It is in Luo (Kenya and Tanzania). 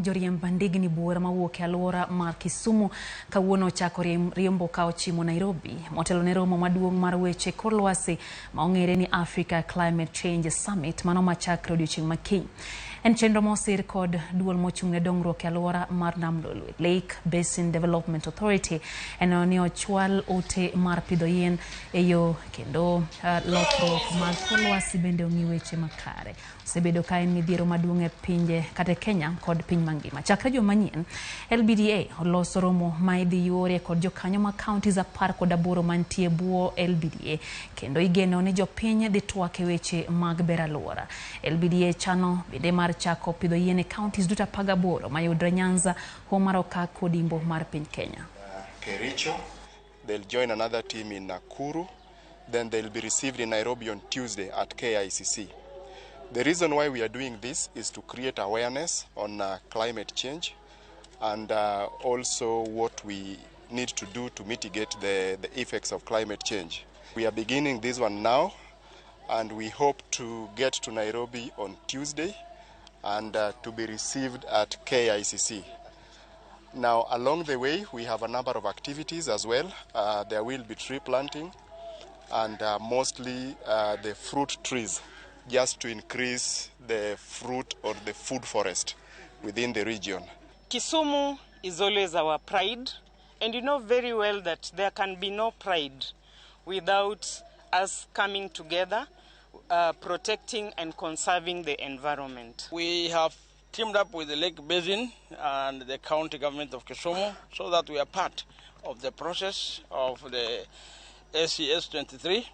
Joriemb ndigni buora mawuok e alwora mar Kisumu kawuono ochako riembo ka ochimo Nairobi. Motelo ne romo maduong' mar weche kor lwasi ma ong'ere ni Africa Climate Change Summit mano machakre odiochieng' makiny. En chenro mosir kod duol mochung' ne dongruok e alwora mar Nam Lolwe, Lake Basin Development Authority eno ni ochwal ote mar pidho yien e yo kendo lokruok mar kor lwasi bende ong'i weche makare. Osebedo ka en midhiero maduong' e pinje kata Kenya kod piny mangima. Chakre juma manyien, LBDA oloso romo ma idhi yore kod jokanyo ma kauntis 18 mantie bwo LBDA kendo igeno ni jopiny dhi twak e weche mag ber alwora. LBDA chano bende mar chako pidho yien e kauntis duto 18 mayudre Nyanza, Homa Roka kod Imbo mar piny Kenya. Kericho, they'll join another team in Nakuru, then they'll be received in Nairobi on Tuesday at KICC. The reason why we are doing this is to create awareness on climate change and also what we need to do to mitigate the effects of climate change. We are beginning this one now, and we hope to get to Nairobi on Tuesday and to be received at KICC. Now, along the way, we have a number of activities as well. There will be tree planting and mostly the fruit trees, just to increase the fruit or the food forest within the region. Kisumu is always our pride, and you know very well that there can be no pride without us coming together, protecting and conserving the environment. We have teamed up with the Lake Basin and the county government of Kisumu so that we are part of the process of the SCS 23.